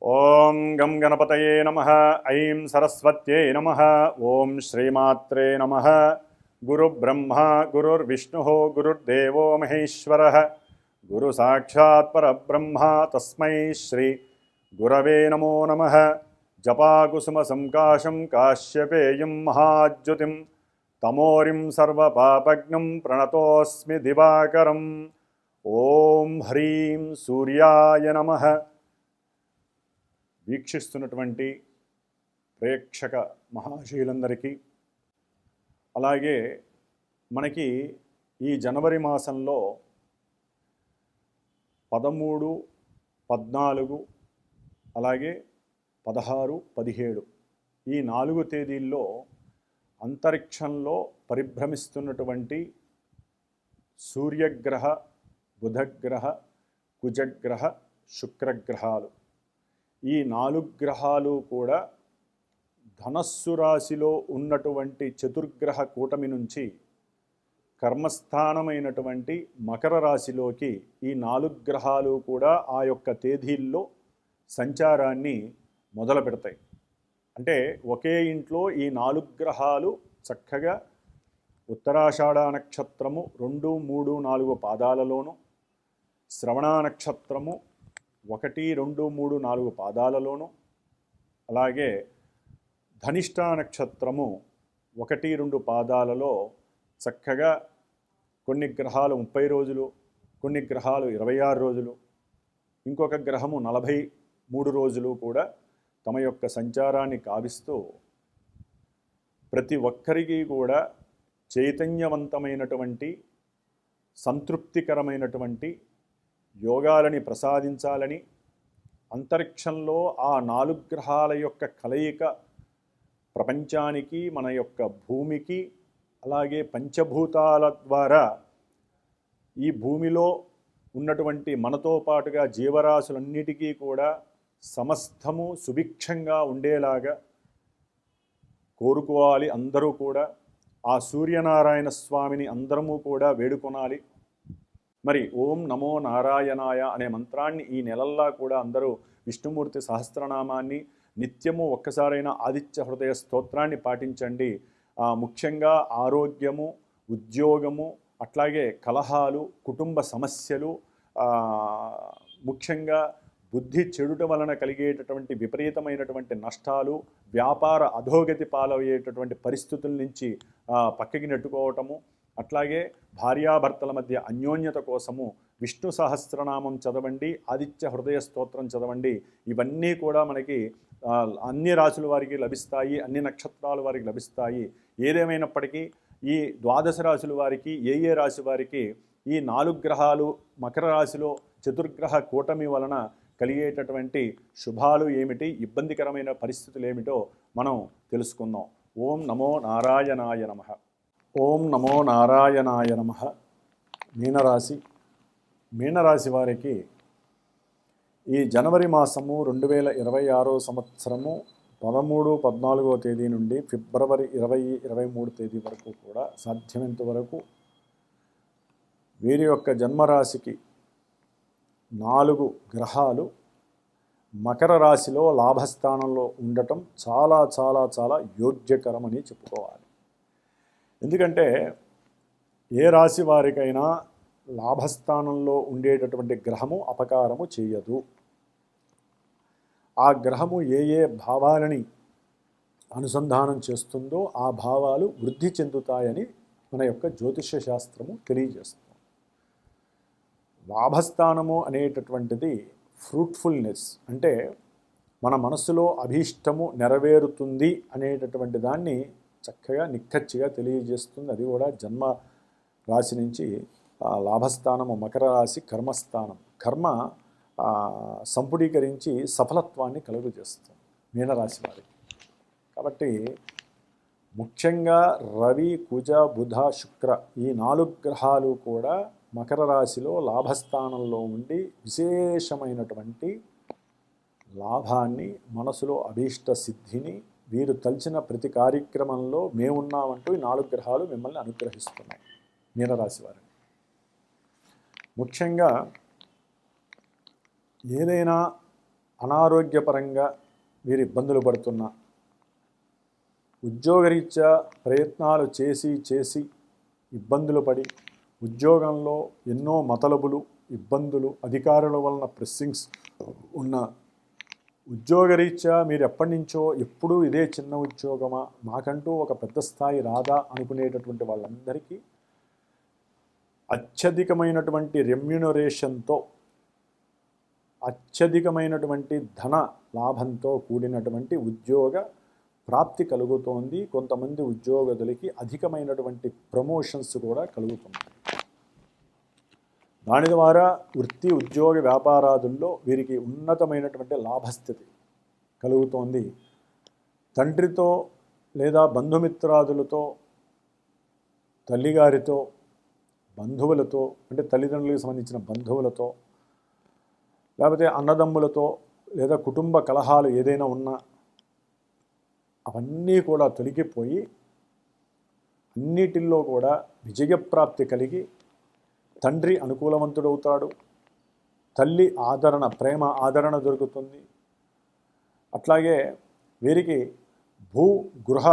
ఓం గం గణపతయే నమః. ఐం సరస్వత్యై నమః. ఓం శ్రీమాత్రే నమః. గురు బ్రహ్మ గురుర్విష్ణుః గురుర్దేవో మహేశ్వరః గురు సాక్షాత్ పరబ్రహ్మ తస్మై శ్రీ గురవే నమో నమః. జపాకుసుమ సంకాశం కాశ్యపేయం మహాజ్యోతిం తమోరిం సర్వపాపజ్ఞం ప్రణతోస్మి దివాకరం. ఓం హ్రీం సూర్యాయ నమః. వీక్షిస్తున్నటువంటి ప్రేక్షక మహాశయులందరికీ, అలాగే మనకి ఈ జనవరి మాసంలో 13, 14 అలాగే 16, 17 ఈ 4 తేదీల్లో అంతరిక్షంలో పరిభ్రమిస్తున్నటువంటి సూర్యగ్రహ, బుధగ్రహ, కుజగ్రహ, శుక్రగ్రహాలు, ఈ 4 గ్రహాలు కూడా ధనస్సు రాశిలో ఉన్నటువంటి చతుర్గ్రహ కూటమి నుంచి కర్మస్థానమైనటువంటి మకర రాశిలోకి ఈ 4 గ్రహాలు కూడా ఆ యొక్క తేదీల్లో సంచారాన్ని మొదలు పెడతాయి. అంటే ఒకే ఇంట్లో ఈ 4 గ్రహాలు చక్కగా ఉత్తరాషాఢ నక్షత్రము 2, 3, 4 పాదాలలోను, శ్రవణ నక్షత్రము 1, 2, 3, 4 పాదాలలోను, అలాగే ధనిష్ట నక్షత్రము 1, 2 పాదాలలో చక్కగా కొన్ని గ్రహాలు 30 రోజులు, కొన్ని గ్రహాలు 26 రోజులు, ఇంకొక గ్రహము 43 రోజులు కూడా తమ యొక్క సంచారాన్ని కావిస్తూ ప్రతి ఒక్కరికి కూడా చైతన్యవంతమైనటువంటి సంతృప్తికరమైనటువంటి యోగాలని ప్రసాదించాలని, అంతరిక్షంలో ఆ 4 గ్రహాల యొక్క కలయిక ప్రపంచానికి, మన యొక్క భూమికి, అలాగే పంచభూతాల ద్వారా ఈ భూమిలో ఉన్నటువంటి మనతో పాటుగా జీవరాశులన్నిటికీ కూడా సమస్తము సుభిక్షంగా ఉండేలాగా కోరుకోవాలి. అందరూ కూడా ఆ సూర్యనారాయణ స్వామిని అందరము కూడా వేడుకొనాలి. మరి ఓం నమో నారాయణాయ అనే మంత్రాన్ని ఈ నెలల్లా కూడా అందరూ విష్ణుమూర్తి సహస్రనామాన్ని నిత్యము ఒక్కసారైనా ఆదిత్య హృదయ స్తోత్రాన్ని పాటించండి. ముఖ్యంగా ఆరోగ్యము, ఉద్యోగము, అట్లాగే కలహాలు, కుటుంబ సమస్యలు, ముఖ్యంగా బుద్ధి చెడుట వలన కలిగేటటువంటి విపరీతమైనటువంటి నష్టాలు, వ్యాపార అధోగతి పాలయ్యేటటువంటి పరిస్థితుల నుంచి పక్కకి నెట్టుకోవటము, అట్లాగే భార్యాభర్తల మధ్య అన్యోన్యత కోసము విష్ణు సహస్రనామం చదవండి, ఆదిత్య హృదయ స్తోత్రం చదవండి. ఇవన్నీ కూడా మనకి అన్ని రాశుల వారికి లభిస్తాయి, అన్ని నక్షత్రాల వారికి లభిస్తాయి. ఏదేమైనప్పటికీ ఈ 12 రాశుల వారికి, ఏ రాశి వారికి ఈ 4 గ్రహాలు మకర రాశిలో చతుర్గ్రహ కూటమి వలన కలిగేటటువంటి శుభాలు ఏమిటి, ఇబ్బందికరమైన పరిస్థితులు ఏమిటో మనం తెలుసుకుందాం. ఓం నమో నారాయణాయ నమః. ఓం నమో నారాయణాయ నమః. మీనరాశి వారికి ఈ జనవరి మాసము 2026 సంవత్సరము 13, 14వ తేదీ నుండి ఫిబ్రవరి 20, 23 తేదీ వరకు కూడా సాధ్యమైనంత వరకు వీరి యొక్క జన్మరాశికి 4 గ్రహాలు మకర రాశిలో లాభస్థానంలో ఉండటం చాలా చాలా చాలా యోగ్యకరమని చెప్పుకోవాలి. ఎందుకంటే ఏ రాశి వారికైనా లాభస్థానంలో ఉండేటటువంటి గ్రహము అపకారము చేయదు. ఆ గ్రహము ఏ భావాలని అనుసంధానం చేస్తుందో ఆ భావాలు వృద్ధి చెందుతాయని మన యొక్క జ్యోతిష్య శాస్త్రము తెలియజేస్తుంది. లాభస్థానము అనేటటువంటిది ఫ్రూట్ఫుల్నెస్, అంటే మన మనసులో అభీష్టము నెరవేరుతుంది అనేటటువంటి దాన్ని చక్కగా నిక్కచ్చిగా తెలియజేస్తుంది. అది కూడా జన్మ రాశి నుంచి లాభస్థానము మకర రాశి కర్మస్థానం. కర్మ సంపుడీకరించి సఫలత్వాన్ని కలుగజేస్తుంది మీనరాశి వారికి. కాబట్టి ముఖ్యంగా రవి, కుజ, బుధ, శుక్ర ఈ 4 గ్రహాలు కూడా మకర రాశిలో లాభస్థానంలో ఉండి విశేషమైనటువంటి లాభాన్ని, మనసులో అభీష్ట సిద్ధిని, వీరు తలిచిన ప్రతి కార్యక్రమంలో మేమున్నామంటూ ఈ 4 గ్రహాలు మిమ్మల్ని అనుగ్రహిస్తున్నాయి మీనరాశి వారిని. ముఖ్యంగా ఏదైనా అనారోగ్యపరంగా వీరు ఇబ్బందులు పడుతున్నా, ఉద్యోగరీత్యా ప్రయత్నాలు చేసి ఇబ్బందులు పడి ఉద్యోగంలో ఎన్నో మతలబులు, ఇబ్బందులు, అధికారుల వలన ప్రెస్సింగ్స్ ఉన్న, ఉద్యోగరీత్యా మీరు ఎప్పటి నుంచో ఎప్పుడూ ఇదే చిన్న ఉద్యోగమా, మాకంటూ ఒక పెద్ద స్థాయి రాదా అనుకునేటటువంటి వాళ్ళందరికీ అత్యధికమైనటువంటి రెమ్యూనరేషన్తో, అత్యధికమైనటువంటి ధన లాభంతో కూడినటువంటి ఉద్యోగ ప్రాప్తి కలుగుతోంది. కొంతమంది ఉద్యోగస్తులకి అధికమైనటువంటి ప్రమోషన్స్ కూడా కలుగుతున్నాయి. దాని ద్వారా వృత్తి, ఉద్యోగ, వ్యాపారాదుల్లో వీరికి ఉన్నతమైనటువంటి లాభస్థితి కలుగుతోంది. తండ్రితో లేదా బంధుమిత్రాదులతో, తల్లిగారితో, బంధువులతో, అంటే తల్లిదండ్రులకు సంబంధించిన బంధువులతో, లేకపోతే అన్నదమ్ములతో, లేదా కుటుంబ కలహాలు ఏదైనా ఉన్నా అవన్నీ కూడా తొలగిపోయి అన్నిటిల్లో కూడా విజయప్రాప్తి కలిగి తండ్రి అనుకూలవంతుడవుతాడు, తల్లి ఆదరణ, ప్రేమ ఆదరణ దొరుకుతుంది. అట్లాగే వీరికి గృహ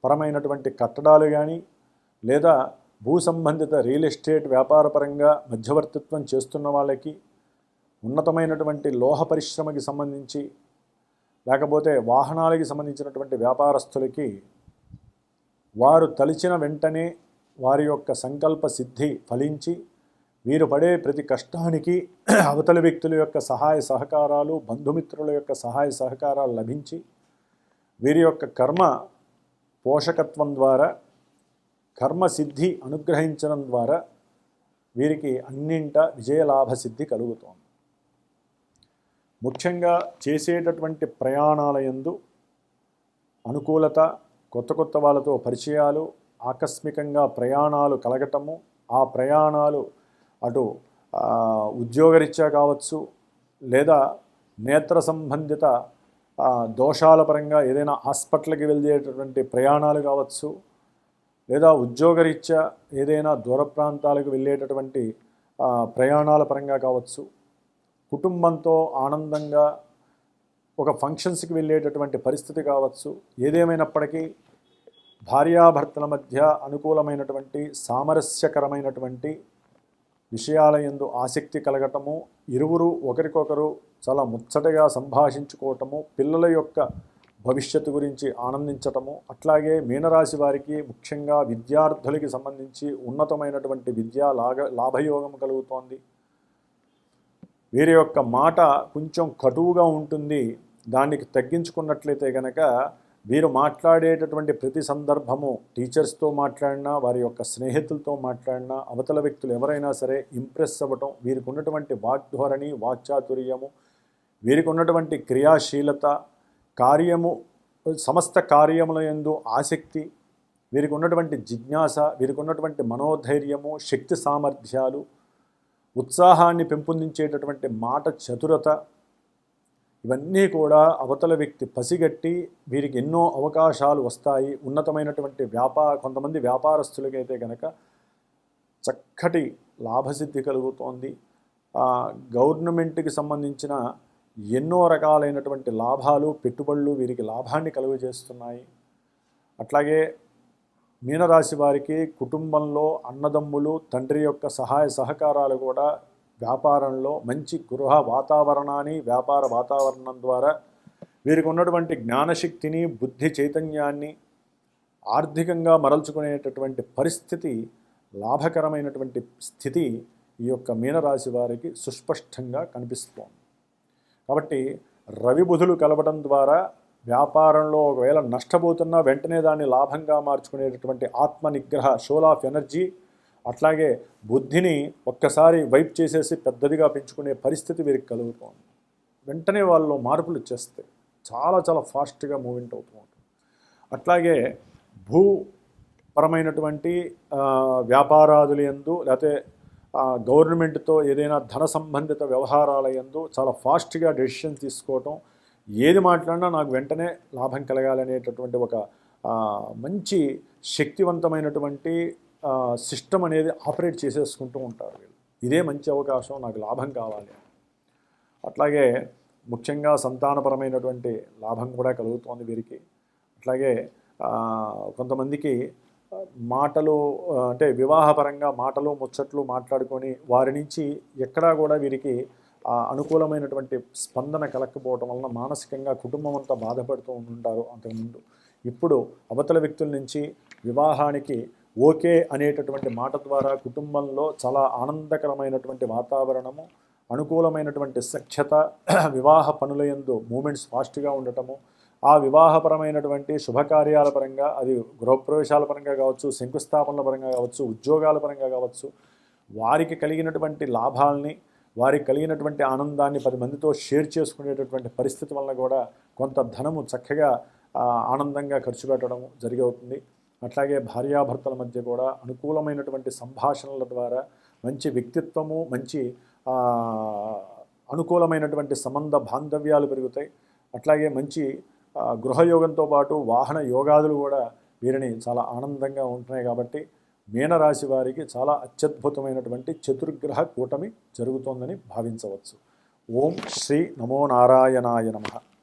పరమైనటువంటి కట్టడాలు కానీ, లేదా భూ సంబంధిత రియల్ ఎస్టేట్ వ్యాపారపరంగా మధ్యవర్తిత్వం చేస్తున్న వాళ్ళకి, ఉన్నతమైనటువంటి లోహ పరిశ్రమకి సంబంధించి, లేకపోతే వాహనాలకి సంబంధించినటువంటి వ్యాపారస్తులకి వారు తలిచిన వెంటనే వారి యొక్క సంకల్ప సిద్ధి ఫలించి వీరు పడే ప్రతి కష్టానికి అవతలి వ్యక్తుల యొక్క సహాయ సహకారాలు, బంధుమిత్రుల యొక్క సహాయ సహకారాలు లభించి వీరి యొక్క కర్మ పోషకత్వం ద్వారా, కర్మసిద్ధి అనుగ్రహించడం ద్వారా వీరికి అన్నింట విజయలాభ సిద్ధి కలుగుతోంది. ముఖ్యంగా చేసేటటువంటి ప్రయాణాల యందు అనుకూలత, కొత్త వాళ్ళతో పరిచయాలు, ఆకస్మికంగా ప్రయాణాలు కలగటము, ఆ ప్రయాణాలు అటు ఉద్యోగరీత్యా కావచ్చు, లేదా నేత్ర సంబంధిత దోషాల పరంగా ఏదైనా హాస్పిటల్కి వెళ్ళేటటువంటి ప్రయాణాలు కావచ్చు, లేదా ఉద్యోగరీత్యా ఏదైనా దూర ప్రాంతాలకు వెళ్ళేటటువంటి ప్రయాణాల పరంగా కావచ్చు, కుటుంబంతో ఆనందంగా ఒక ఫంక్షన్స్కి వెళ్ళేటటువంటి పరిస్థితి కావచ్చు, ఏదేమైనప్పటికీ భార్యాభర్తల మధ్య అనుకూలమైనటువంటి సామరస్యకరమైనటువంటి విషయాల యందు ఆసక్తి కలగటము, ఇరువురు ఒకరికొకరు చాలా ముచ్చటగా సంభాషించుకోవటము, పిల్లల యొక్క భవిష్యత్తు గురించి ఆనందించటము, అట్లాగే మీనరాశి వారికి ముఖ్యంగా విద్యార్థులకి సంబంధించి ఉన్నతమైనటువంటి విద్యా లాభయోగం కలుగుతోంది. వీరి యొక్క మాట కొంచెం కటువుగా ఉంటుంది. దానికి తగ్గించుకున్నట్లయితే కనుక వీరు మాట్లాడేటటువంటి ప్రతి సందర్భము టీచర్స్తో మాట్లాడినా, వారి యొక్క స్నేహితులతో మాట్లాడినా, అవతల వ్యక్తులు ఎవరైనా సరే ఇంప్రెస్ అవ్వటం, వీరికి ఉన్నటువంటి వాగ్ధోరణి, వాక్చాతుర్యము, వీరికి ఉన్నటువంటి క్రియాశీలత, కార్యము, సమస్త కార్యముల యందు ఆసక్తి, వీరికి ఉన్నటువంటి జిజ్ఞాస, వీరికి ఉన్నటువంటి మనోధైర్యము, శక్తి సామర్థ్యాలు, ఉత్సాహాన్ని పెంపొందించేటటువంటి మాట చతురత, ఇవన్నీ కూడా అవతల వ్యక్తి పసిగట్టి వీరికి ఎన్నో అవకాశాలు వస్తాయి. ఉన్నతమైనటువంటి కొంతమంది వ్యాపారస్తులకైతే కనుక చక్కటి లాభసిద్ధి కలుగుతోంది. గవర్నమెంట్కి సంబంధించిన ఎన్నో రకాలైనటువంటి లాభాలు, పెట్టుబడులు వీరికి లాభాన్ని కలుగజేస్తున్నాయి. అట్లాగే మీనరాశి వారికి కుటుంబంలో అన్నదమ్ములు, తండ్రి యొక్క సహాయ సహకారాలు కూడా వ్యాపారంలో మంచి గృహ వాతావరణాన్ని, వ్యాపార వాతావరణం ద్వారా వీరికి ఉన్నటువంటి జ్ఞానశక్తిని, బుద్ధి చైతన్యాన్ని ఆర్థికంగా మరల్చుకునేటటువంటి పరిస్థితి, లాభకరమైనటువంటి స్థితి ఈ యొక్క మీనరాశి వారికి సుస్పష్టంగా కనిపిస్తోంది. కాబట్టి రవి బుధులు కలవడం ద్వారా వ్యాపారంలో ఒకవేళ నష్టపోతున్నా వెంటనే దాన్ని లాభంగా మార్చుకునేటటువంటి ఆత్మ నిగ్రహ, షోల్ ఆఫ్ ఎనర్జీ, అట్లాగే బుద్ధిని ఒక్కసారి వైప్ చేసేసి పెద్దదిగా పెంచుకునే పరిస్థితి వీరికి కలుగుతోంది. వెంటనే వాళ్ళు మార్పులు చేస్తాయి, చాలా ఫాస్ట్గా మూవ్మెంట్ అవుతూ ఉంటుంది. అట్లాగే భూపరమైనటువంటి వ్యాపారాదుల యందు, లేకపోతే గవర్నమెంట్తో ఏదైనా ధన సంబంధిత వ్యవహారాల యందు చాలా ఫాస్ట్గా డెసిషన్ తీసుకోవటం, ఏది మాట్లాడినా నాకు వెంటనే లాభం కలగాలనేటటువంటి ఒక మంచి శక్తివంతమైనటువంటి సిస్టమ్ అనేది ఆపరేట్ చేసేసుకుంటూ ఉంటారు వీళ్ళు. ఇదే మంచి అవకాశం, నాకు లాభం కావాలి. అట్లాగే ముఖ్యంగా సంతానపరమైనటువంటి లాభం కూడా కలుగుతోంది వీరికి. అట్లాగే కొంతమందికి మాటలు అంటే వివాహపరంగా మాటలు ముచ్చట్లు మాట్లాడుకొని వారి నుంచి ఎక్కడా కూడా వీరికి అనుకూలమైనటువంటి స్పందన కలగకపోవటం వలన మానసికంగా కుటుంబం అంతా బాధపడుతూ ఉంటారు అంతకుముందు. ఇప్పుడు అవతల వ్యక్తుల నుంచి వివాహానికి ఓకే అనేటటువంటి మాట ద్వారా కుటుంబంలో చాలా ఆనందకరమైనటువంటి వాతావరణము, అనుకూలమైనటువంటి సఖ్యత, వివాహ పనుల యందు మూమెంట్స్ ఫాస్ట్గా ఉండటము, ఆ వివాహపరమైనటువంటి శుభకార్యాల పరంగా, అది గృహప్రవేశాల పరంగా కావచ్చు, శంకుస్థాపనల పరంగా కావచ్చు, ఉద్యోగాల పరంగా కావచ్చు, వారికి కలిగినటువంటి లాభాలని, వారికి కలిగినటువంటి ఆనందాన్ని 10 మందితో షేర్ చేసుకునేటటువంటి పరిస్థితి వలన కూడా కొంత ధనము చక్కగా ఆనందంగా ఖర్చు పెట్టడం జరిగవుతుంది. అట్లాగే భార్యాభర్తల మధ్య కూడా అనుకూలమైనటువంటి సంభాషణల ద్వారా మంచి వ్యక్తిత్వము, మంచి అనుకూలమైనటువంటి సంబంధ బాంధవ్యాలు పెరుగుతాయి. అట్లాగే మంచి గృహయోగంతో పాటు వాహన యోగాదులు కూడా వీరిని చాలా ఆనందంగా ఉంటున్నాయి. కాబట్టి మీనరాశి వారికి చాలా అత్యద్భుతమైనటువంటి చతుర్గ్రహ కూటమి జరుగుతోందని భావించవచ్చు. ఓం శ్రీ నమో నారాయణాయ నమః.